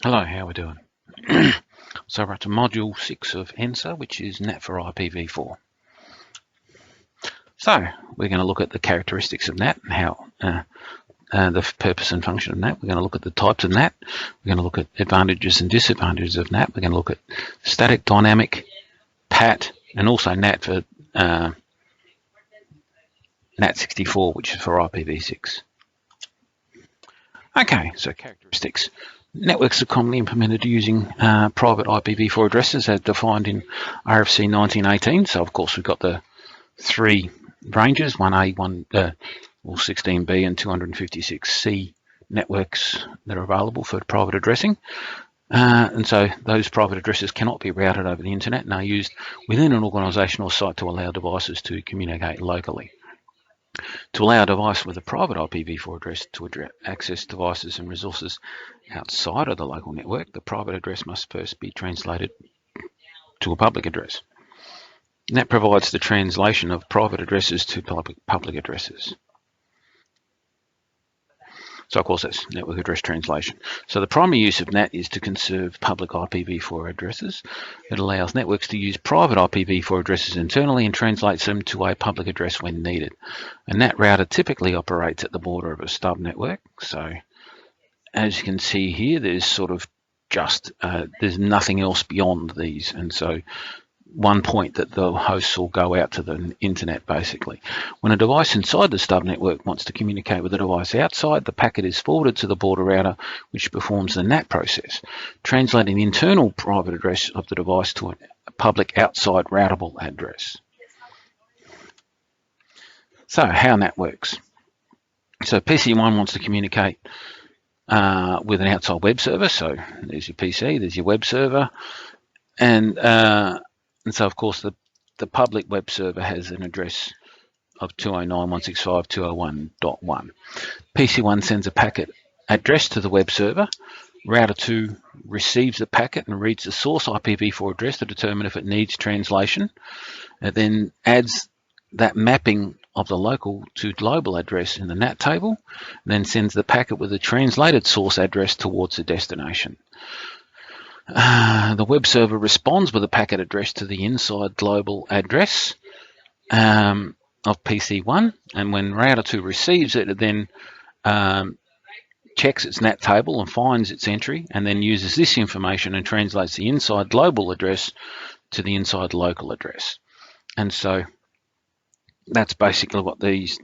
Hello, how are we doing? So we're up to module 6 of ENSA, which is NAT for IPv4. So we're going to look at the characteristics of NAT and how the purpose and function of NAT. We're going to look at the types of NAT. We're going to look at advantages and disadvantages of NAT. We're going to look at static, dynamic, PAT, and also NAT for NAT64, which is for IPv6. Okay, so characteristics. Networks are commonly implemented using private IPv4 addresses as defined in RFC 1918. So of course we've got the three ranges, 1A, 16B and 256C networks that are available for private addressing. And so those private addresses cannot be routed over the internet and are used within an organisation or site to allow devices to communicate locally. To allow a device with a private IPv4 address to access devices and resources outside of the local network, the private address must first be translated to a public address. And that provides the translation of private addresses to public addresses. So of course that's network address translation. So the primary use of NAT is to conserve public IPv4 addresses. It allows networks to use private IPv4 addresses internally and translates them to a public address when needed. A NAT router typically operates at the border of a stub network. So as you can see here, there's sort of just, there's nothing else beyond these. And so one point that the hosts will go out to the internet basically. When a device inside the stub network wants to communicate with a device outside, the packet is forwarded to the border router, which performs the NAT process, translating the internal private address of the device to a public outside routable address. So how NAT works. So PC1 wants to communicate with an outside web server. So there's your PC, there's your web server, and so, of course, the public web server has an address of 209.165.201.1. PC1 sends a packet address to the web server. Router 2 receives the packet and reads the source IPv4 address to determine if it needs translation. It then adds that mapping of the local to global address in the NAT table, and then sends the packet with the translated source address towards the destination. The web server responds with a packet address to the inside global address of PC1, and when router 2 receives it, it then checks its NAT table and finds its entry, and then uses this information and translates the inside global address to the inside local address. And so that's basically what these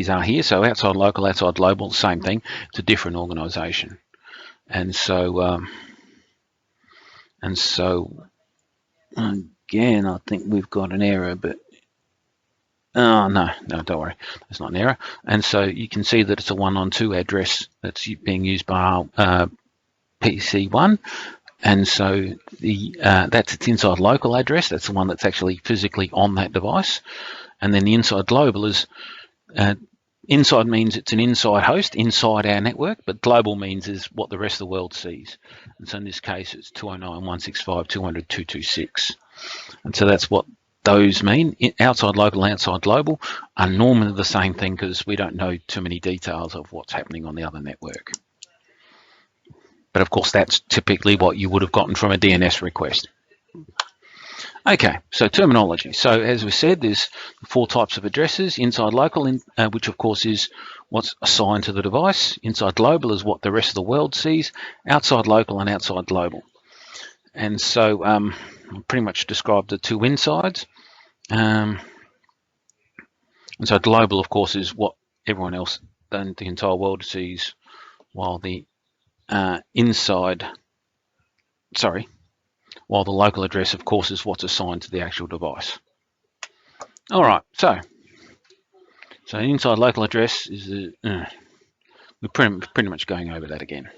are here. So outside local, outside global, same thing. It's a different organisation. And so again, I think we've got an error, but oh no, don't worry, that's not an error. And so you can see that it's a 192 address that's being used by PC1, and so that's its inside local address. That's the one that's actually physically on that device, and then the inside global is inside means it's an inside host inside our network, but global means is what the rest of the world sees. And so in this case, it's 209.165.200.226. And so that's what those mean. Outside local and outside global are normally the same thing because we don't know too many details of what's happening on the other network. But of course, that's typically what you would have gotten from a DNS request. Okay, so terminology. So as we said, there's 4 types of addresses. Inside local, which of course is what's assigned to the device. Inside global is what the rest of the world sees. Outside local and outside global. And so I pretty much described the 2 insides. And so global, of course, is what everyone else, the entire world sees, while the while the local address, of course, is what's assigned to the actual device. All right, so inside local address is we're pretty much going over that again.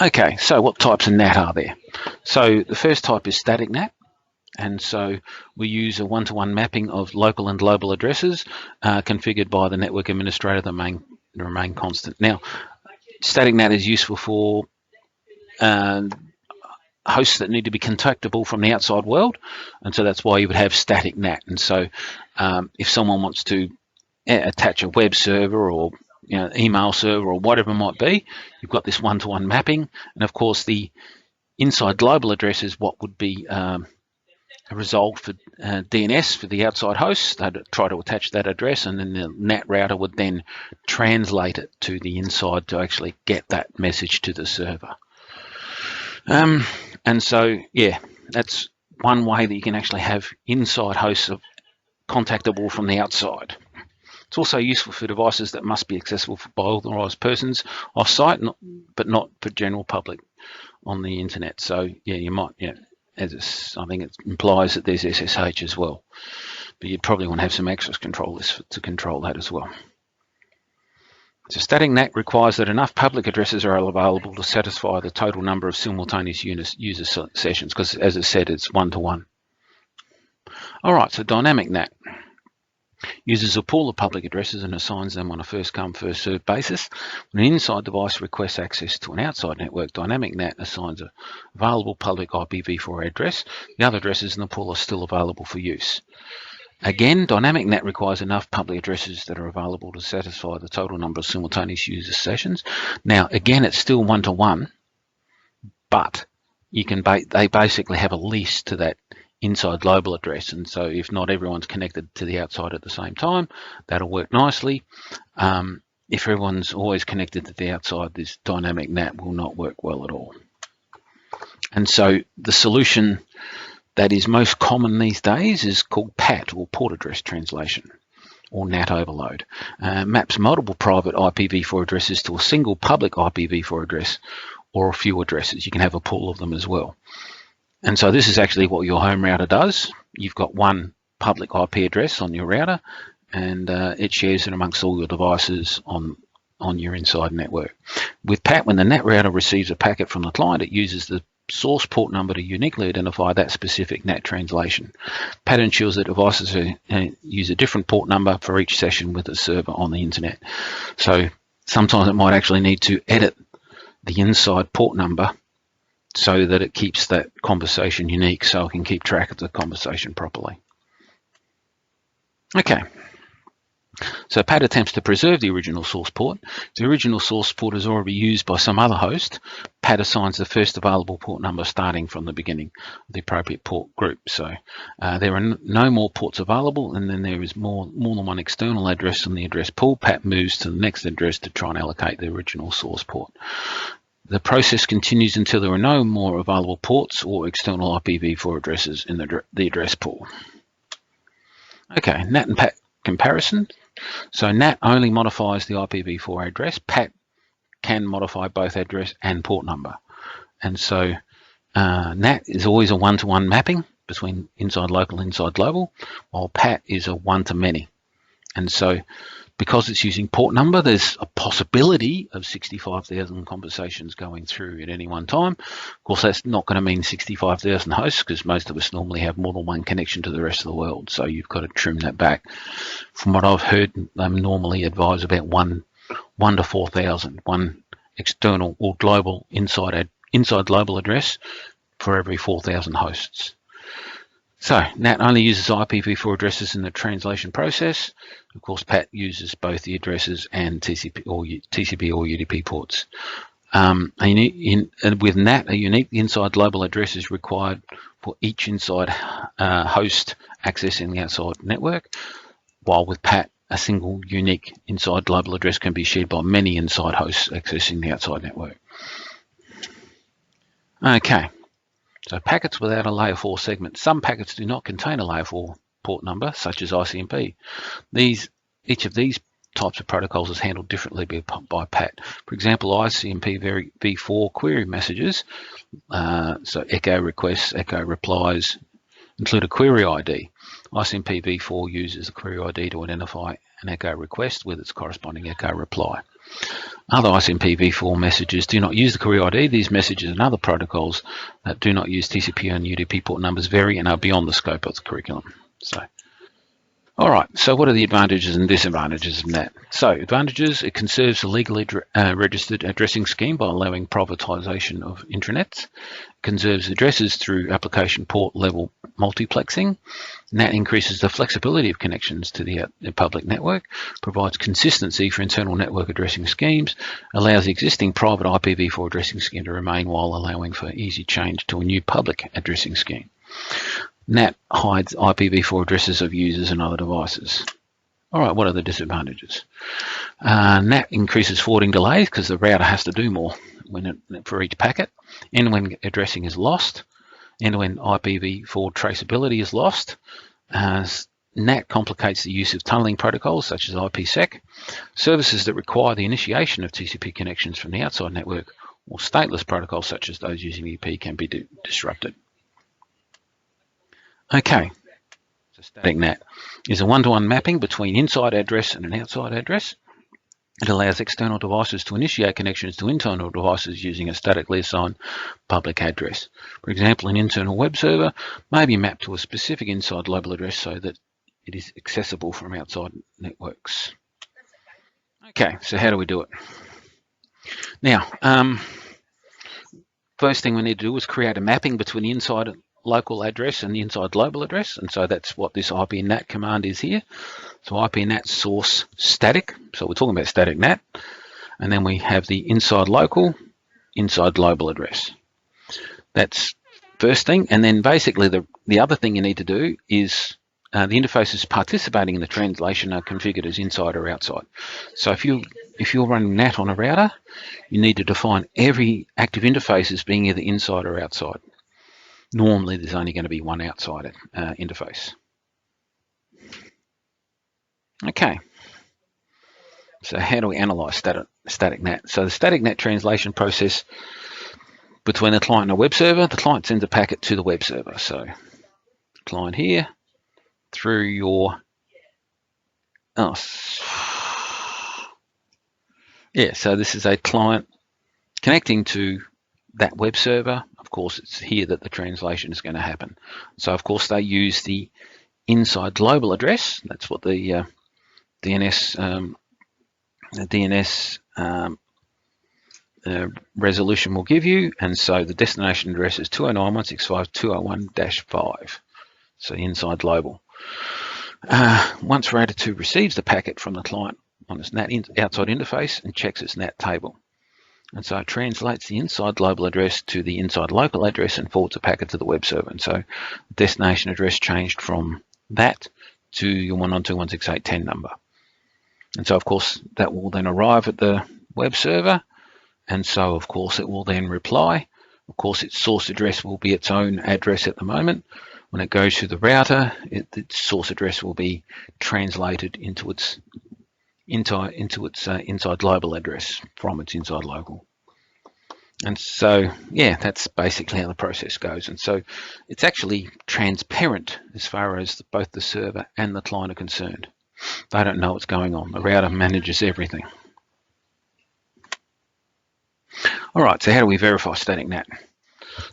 Okay, so what types of NAT are there? So the first type is static NAT, and so we use a one-to-one mapping of local and global addresses configured by the network administrator that remain constant. Now, static NAT is useful for hosts that need to be contactable from the outside world, and so that's why you would have static NAT. And so if someone wants to attach a web server or email server or whatever it might be. You've got this one-to-one mapping, and of course the inside global address is what would be resolved for DNS for the outside host. They'd try to attach that address, and then the NAT router would then translate it to the inside to actually get that message to the server. And so, yeah, that's one way that you can actually have inside hosts contactable from the outside. It's also useful for devices that must be accessible by authorized persons off-site, but not for general public on the internet. So, yeah, you might, I think it implies that there's SSH as well, but you'd probably want to have some access control lists to control that as well. So Static NAT requires that enough public addresses are available to satisfy the total number of simultaneous user sessions, because as I said, it's one-to-one. All right, so Dynamic NAT uses a pool of public addresses and assigns them on a first-come, first-served basis. When an inside device requests access to an outside network, Dynamic NAT assigns an available public IPv4 address. The other addresses in the pool are still available for use. Again, Dynamic NAT requires enough public addresses that are available to satisfy the total number of simultaneous user sessions. Now, again, it's still one-to-one, but they basically have a lease to that inside global address, and so if not everyone's connected to the outside at the same time, that'll work nicely. If everyone's always connected to the outside, this Dynamic NAT will not work well at all. And so the solution that is most common these days is called PAT, or Port Address Translation, or NAT overload. Maps multiple private IPv4 addresses to a single public IPv4 address or a few addresses. You can have a pool of them as well. And so this is actually what your home router does. You've got one public IP address on your router, and it shares it amongst all your devices on your inside network. With PAT, when the NAT router receives a packet from the client, it uses the source port number to uniquely identify that specific NAT translation. PAT ensures that devices use a different port number for each session with the server on the internet. So sometimes it might actually need to edit the inside port number so that it keeps that conversation unique, so it can keep track of the conversation properly. Okay, so PAT attempts to preserve the original source port. If the original source port is already used by some other host, PAT assigns the first available port number starting from the beginning of the appropriate port group. So there are no more ports available, and then there is more than one external address on the address pool. PAT moves to the next address to try and allocate the original source port. The process continues until there are no more available ports or external IPv4 addresses in the address pool. Okay, NAT and PAT comparison. So NAT only modifies the IPv4 address. PAT can modify both address and port number. And so NAT is always a one-to-one mapping between inside local, inside global, while PAT is a one-to-many. And so because it's using port number, there's a possibility of 65,000 conversations going through at any one time. Of course, that's not going to mean 65,000 hosts, because most of us normally have more than one connection to the rest of the world. So you've got to trim that back. From what I've heard, they normally advise about one to 4,000, one external or global inside global address for every 4,000 hosts. So NAT only uses IPv4 addresses in the translation process. Of course, PAT uses both the addresses and TCP or UDP ports. With NAT, a unique inside global address is required for each inside host accessing the outside network, while with PAT, a single unique inside global address can be shared by many inside hosts accessing the outside network. Okay. So packets without a layer 4 segment. Some packets do not contain a layer 4 port number, such as ICMP. Each of these types of protocols is handled differently by PAT. For example, ICMP v4 query messages, so echo requests, echo replies, include a query ID. ICMP v4 uses the query ID to identify an echo request with its corresponding echo reply. Other ICMP v4 messages do not use the query ID. These messages and other protocols that do not use TCP and UDP port numbers vary and are beyond the scope of the curriculum. So All right, so what are the advantages and disadvantages of NAT? So advantages, it conserves the legally registered addressing scheme by allowing privatisation of intranets, conserves addresses through application port level multiplexing. NAT increases the flexibility of connections to the public network, provides consistency for internal network addressing schemes, allows the existing private IPv4 addressing scheme to remain while allowing for easy change to a new public addressing scheme. NAT hides IPv4 addresses of users and other devices. All right, what are the disadvantages? NAT increases forwarding delays because the router has to do more for each packet. End-to-end addressing is lost. End-to-end IPv4 traceability is lost. NAT complicates the use of tunneling protocols such as IPsec. Services that require the initiation of TCP connections from the outside network or stateless protocols such as those using EP can be disrupted. Okay, so Static NAT is a one-to-one mapping between inside address and an outside address. It allows external devices to initiate connections to internal devices using a statically assigned public address. For example, an internal web server may be mapped to a specific inside global address so that it is accessible from outside networks. Okay, so how do we do it? Now, first thing we need to do is create a mapping between the inside local address and the inside global address, and so that's what this IP-NAT command is here. So IP-NAT source static, so we're talking about static NAT, and then we have the inside local, inside global address. That's first thing, and then basically the other thing you need to do is the interfaces participating in the translation are configured as inside or outside. So if you're running NAT on a router, you need to define every active interface as being either inside or outside. Normally, there's only going to be one outside interface. Okay, so how do we analyze static NAT? So the static NAT translation process between the client and a web server, the client sends a packet to the web server. So client here, through your, so this is a client connecting to that web server. Of course, it's here that the translation is going to happen. So of course they use the inside global address. That's what the DNS resolution will give you, and so the destination address is 209.165.201-5. So inside global. Once router 2 receives the packet from the client on its NAT outside interface and checks its NAT table. And so it translates the inside global address to the inside local address and forwards a packet to the web server. And so the destination address changed from that to your 192.168.10 number. And so, of course, that will then arrive at the web server. And so, of course, it will then reply. Of course, its source address will be its own address at the moment. When it goes to the router, its source address will be translated into its inside global address from its inside local. And so, yeah, that's basically how the process goes. And so it's actually transparent as far as both the server and the client are concerned. They don't know what's going on. The router manages everything. All right, so how do we verify static NAT?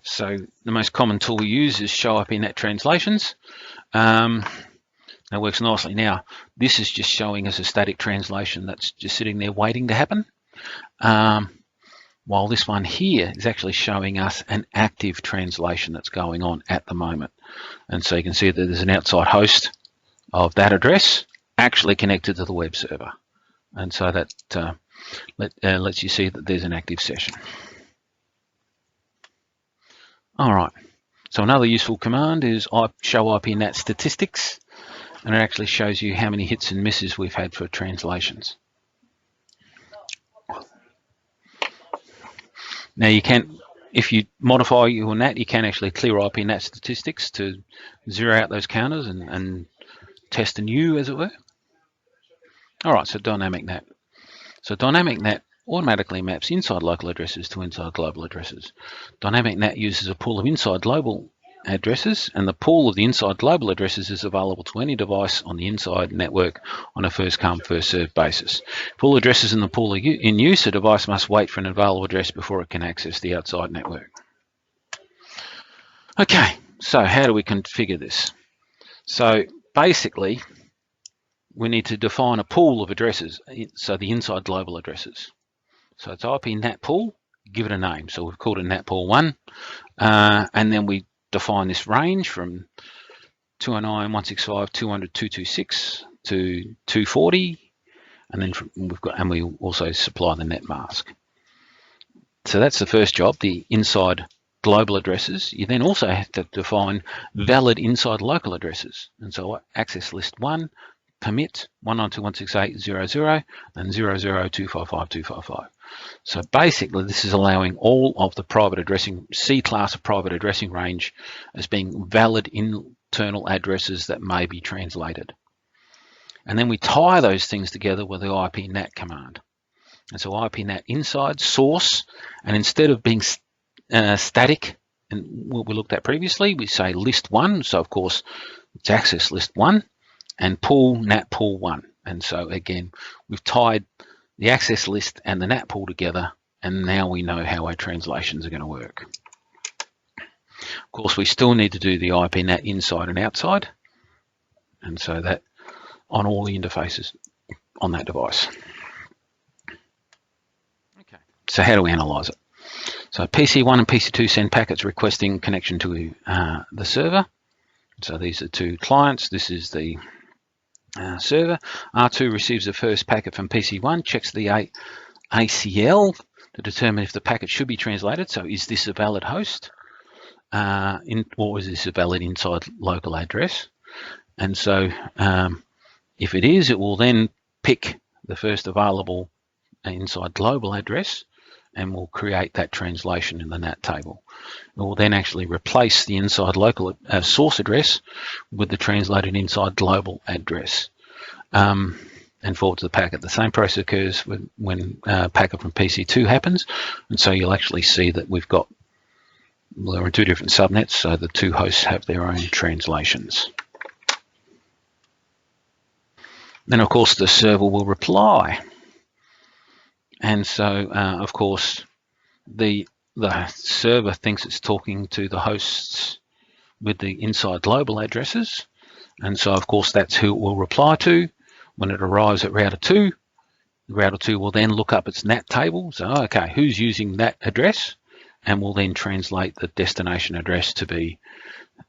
So the most common tool we use is show IP-NAT translations. That works nicely. Now, this is just showing us a static translation that's just sitting there waiting to happen. While this one here is actually showing us an active translation that's going on at the moment. And so you can see that there's an outside host of that address actually connected to the web server. And so that lets you see that there's an active session. All right, so another useful command is show IP-NAT statistics. And it actually shows you how many hits and misses we've had for translations. Now you can, if you modify your NAT, you can actually clear IP-NAT statistics to zero out those counters and test anew, as it were. All right, so dynamic NAT. So dynamic NAT automatically maps inside local addresses to inside global addresses. Dynamic NAT uses a pool of inside global addresses, and the pool of the inside global addresses is available to any device on the inside network on a first come first served basis. If all addresses in the pool are in use, a device must wait for an available address before it can access the outside network. Okay, so how do we configure this? So basically we need to define a pool of addresses, so the inside global addresses. So it's IP NAT pool, give it a name. So we've called it NAT pool 1, and then we define this range from 209.165.200.226 to 240, and then we also supply the net mask. So that's the first job, the inside global addresses. You then also have to define valid inside local addresses. And so access list 1, permit 192.168.0.0 and 0.0.255.255. So basically this is allowing all of the private addressing, C class of private addressing range as being valid internal addresses that may be translated. And then we tie those things together with the IP NAT command. And so IP NAT inside source, and instead of being static, and what we looked at previously, we say list 1. So of course it's access list 1 and pool NAT pool 1. And so again, we've tied the access list and the NAT pool together, and now we know how our translations are going to work. Of course, we still need to do the IP NAT inside and outside, and so that on all the interfaces on that device. Okay, so how do we analyze it? So PC1 and PC2 send packets requesting connection to the server. So these are two clients. This is the server. R2 receives the first packet from PC1, checks the ACL to determine if the packet should be translated. So is this a valid host? Or is this a valid inside local address? And so if it is, it will then pick the first available inside global address and will create that translation in the NAT table. It will then actually replace the inside local source address with the translated inside global address and forward to the packet. The same process occurs when packet from PC2 happens, and so you'll actually see that we've got, well, there are two different subnets, so the two hosts have their own translations. Then of course the server will reply. And so, of course, the server thinks it's talking to the hosts with the inside global addresses. And so, of course, that's who it will reply to. When it arrives at router 2, router 2 will then look up its NAT table. So, okay, who's using that address? And will then translate the destination address to be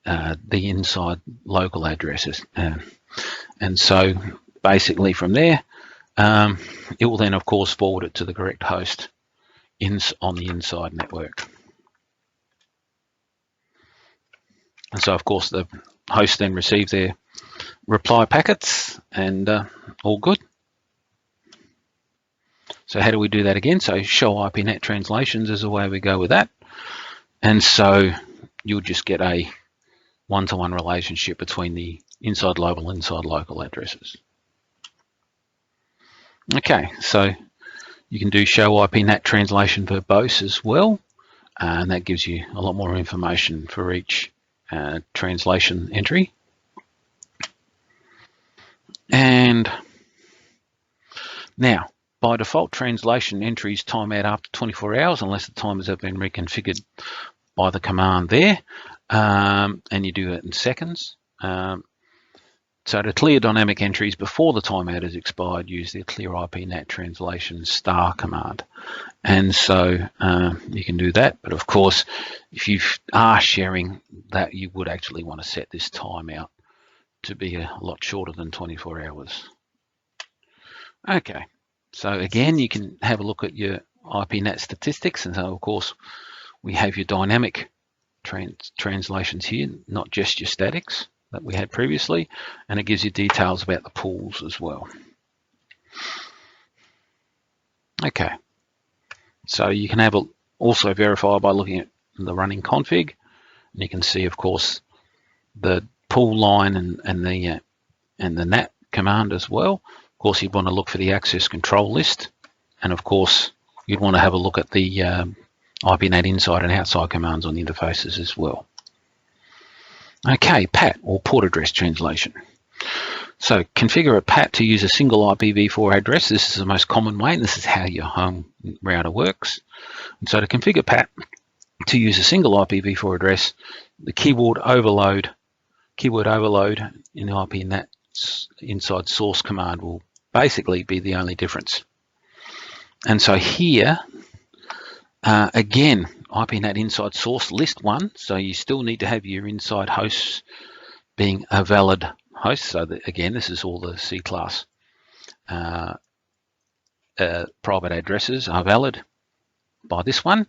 the inside local addresses. And so, basically from there, it will then, of course, forward it to the correct host on the inside network. And so, of course, the host then receives their reply packets, and all good. So how do we do that again? So show IP NAT translations is the way we go with that. And so you'll just get a one-to-one relationship between the inside global and inside local addresses. Okay, so you can do show IP NAT translation verbose as well, and that gives you a lot more information for each translation entry. And now, by default, translation entries time out after 24 hours unless the timers have been reconfigured by the command there, and you do it in seconds. So to clear dynamic entries before the timeout has expired, use the clear IP NAT translation * command. And so you can do that, but of course, if you are sharing that, you would actually want to set this timeout to be a lot shorter than 24 hours. Okay, so again, you can have a look at your IP NAT statistics, and so of course, we have your dynamic translations here, not just your statics that we had previously, and it gives you details about the pools as well. Okay, so you can have also verify by looking at the running config, and you can see, of course, the pool line and the NAT command as well. Of course, you'd want to look for the access control list, and of course, you'd want to have a look at the IP NAT inside and outside commands on the interfaces as well. Okay, PAT, or port address translation. So configure a PAT to use a single IPv4 address. This is the most common way, and this is how your home router works. And so to configure PAT to use a single IPv4 address, the keyword overload in the IP NAT inside source command will basically be the only difference. And so here, again, IPNAT inside source list 1, so you still need to have your inside hosts being a valid host. So that, again, this is all the C class private addresses are valid by this one.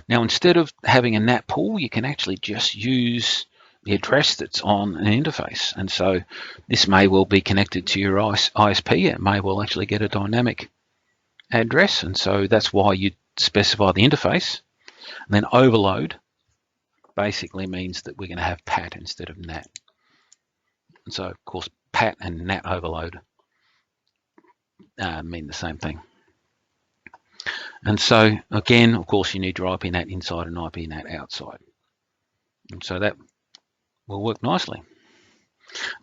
Now, instead of having a NAT pool, you can actually just use the address that's on an interface. And so this may well be connected to your ISP. It may well actually get a dynamic address. And so that's why you specify the interface. And then overload basically means that we're going to have PAT instead of NAT. And so, of course, PAT and NAT overload mean the same thing. And so, again, of course, you need your IPNAT inside and IPNAT outside. And so that will work nicely.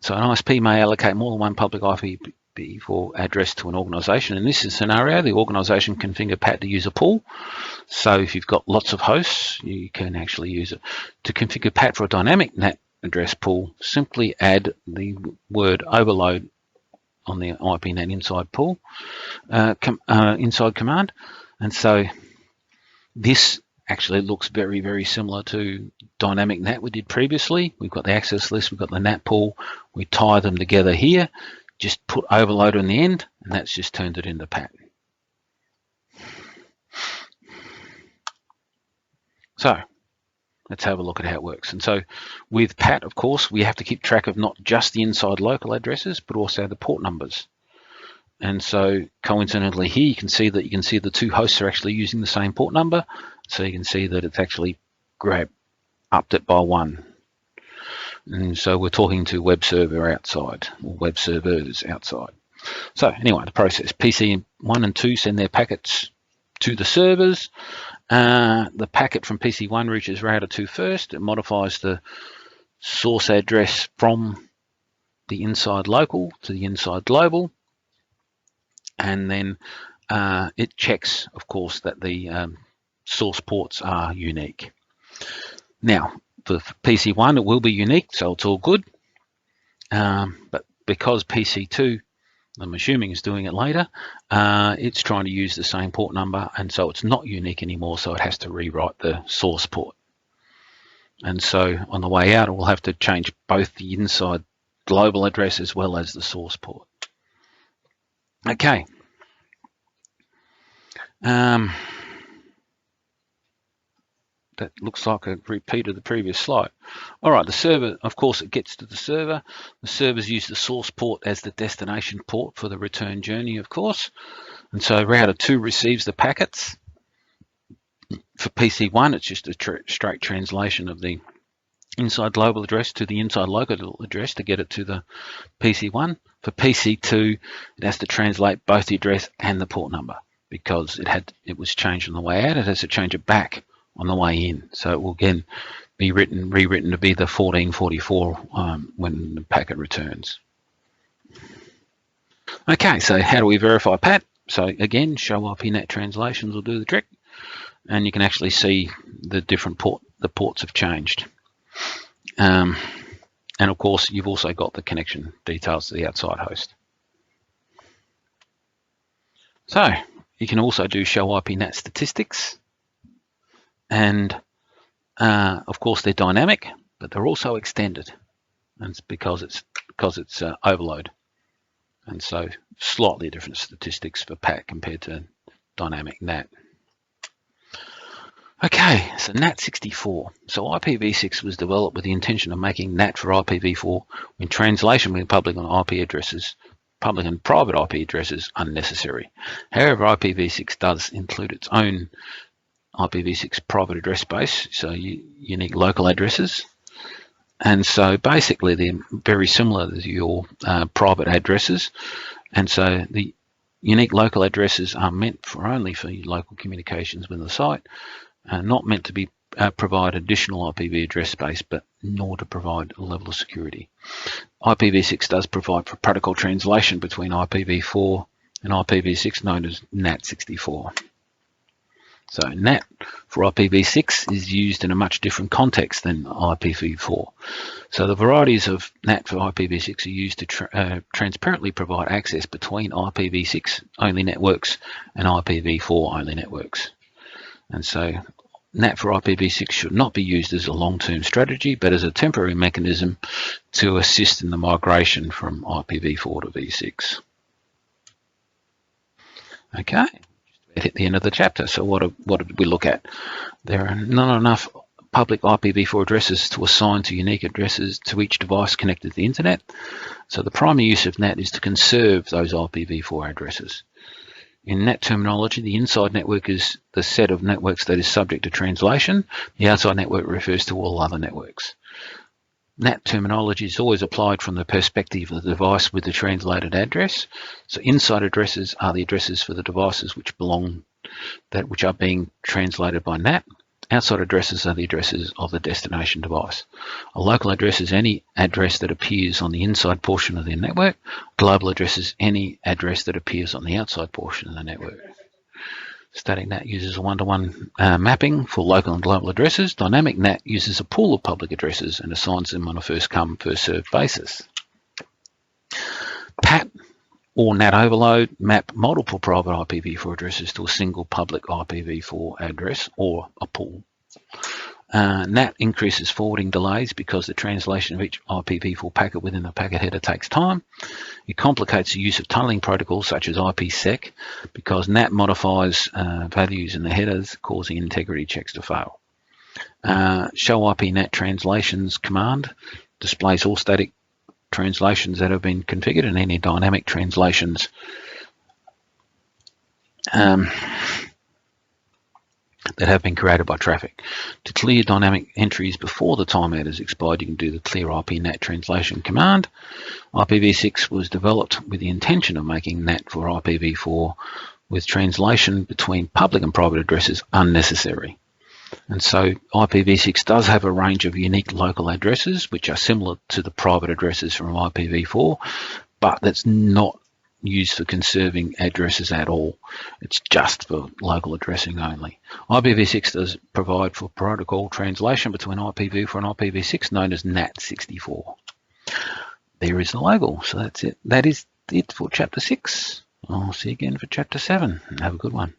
So an ISP may allocate more than one public IPv4 address to an organization. In this scenario, the organization can configure PAT to use a pool. So if you've got lots of hosts, you can actually use it. To configure PAT for a dynamic NAT address pool, simply add the word overload on the IPNAT inside pool, inside command. And so this actually looks very, very similar to dynamic NAT we did previously. We've got the access list, we've got the NAT pool, we tie them together here, just put overload on the end, and that's just turned it into PAT. So let's have a look at how it works. And so with PAT, of course, we have to keep track of not just the inside local addresses, but also the port numbers. And so coincidentally here, you can see the two hosts are actually using the same port number. So you can see that it's actually upped it by 1. And so we're talking to web server outside, or web servers outside. So anyway, the process, PC 1 and 2 send their packets to the servers. The packet from PC 1 reaches router 2 first. It modifies the source address from the inside local to the inside global. And then it checks, of course, that the source ports are unique. Now, for PC1, it will be unique, so it's all good. But because PC2, I'm assuming, is doing it later, it's trying to use the same port number, and so it's not unique anymore, so it has to rewrite the source port. And so on the way out, it will have to change both the inside global address as well as the source port. Okay. That looks like a repeat of the previous slide. All right, the server, of course, it gets to the server. The servers use the source port as the destination port for the return journey, of course. And so router 2 receives the packets. For PC1, it's just a straight translation of the inside global address to the inside local address to get it to the PC1. For PC2, it has to translate both the address and the port number because it was changed on the way out. It has to change it back on the way in. So it will again be rewritten to be the 1444 when the packet returns. Okay, so how do we verify PAT? So again, show IPNAT translations will do the trick, and you can actually see the different the ports have changed. And of course, you've also got the connection details to the outside host. So you can also do show IPNAT statistics, and of course they're dynamic, but they're also extended, and it's because it's overload, and so slightly different statistics for PAT compared to dynamic NAT. Okay, so NAT64. So IPv6 was developed with the intention of making NAT for IPv4 when translation between public and IP addresses, public and private IP addresses, unnecessary. However, IPv6 does include its own IPv6 private address space, so unique local addresses. And so basically they're very similar to your private addresses. And so the unique local addresses are meant for only for local communications with the site, not meant to be provide additional IPv address space, but nor to provide a level of security. IPv6 does provide for protocol translation between IPv4 and IPv6 known as NAT64. So NAT for IPv6 is used in a much different context than IPv4. So the varieties of NAT for IPv6 are used to transparently provide access between IPv6 only networks and IPv4 only networks. And so NAT for IPv6 should not be used as a long-term strategy, but as a temporary mechanism to assist in the migration from IPv4 to v6. Okay, hit the end of the chapter. So what did we look at? There are not enough public IPv4 addresses to assign to unique addresses to each device connected to the internet. So the primary use of NAT is to conserve those IPv4 addresses. In NAT terminology, the inside network is the set of networks that is subject to translation. The outside network refers to all other networks. NAT terminology is always applied from the perspective of the device with the translated address. So inside addresses are the addresses for the devices which are being translated by NAT. Outside addresses are the addresses of the destination device. A local address is any address that appears on the inside portion of the network. Global address is any address that appears on the outside portion of the network. Static NAT uses a one-to-one mapping for local and global addresses. Dynamic NAT uses a pool of public addresses and assigns them on a first-come, first-served basis. PAT or NAT overload map multiple private IPv4 addresses to a single public IPv4 address or a pool. NAT increases forwarding delays because the translation of each IPv4 packet within the packet header takes time. It complicates the use of tunneling protocols such as IPsec because NAT modifies values in the headers, causing integrity checks to fail. Show IP NAT translations command displays all static translations that have been configured and any dynamic translations that have been created by traffic. To clear dynamic entries before the timeout is expired, you can do the clear IP NAT translation command. IPv6 was developed with the intention of making NAT for IPv4 with translation between public and private addresses unnecessary. And so IPv6 does have a range of unique local addresses which are similar to the private addresses from IPv4, but that's not used for conserving addresses at all. It's just for local addressing only. IPv6 does provide for protocol translation between IPv4 and IPv6 known as NAT64. There is the logo. So that's it. That is it for chapter 6. I'll see you again for chapter 7. Have a good one.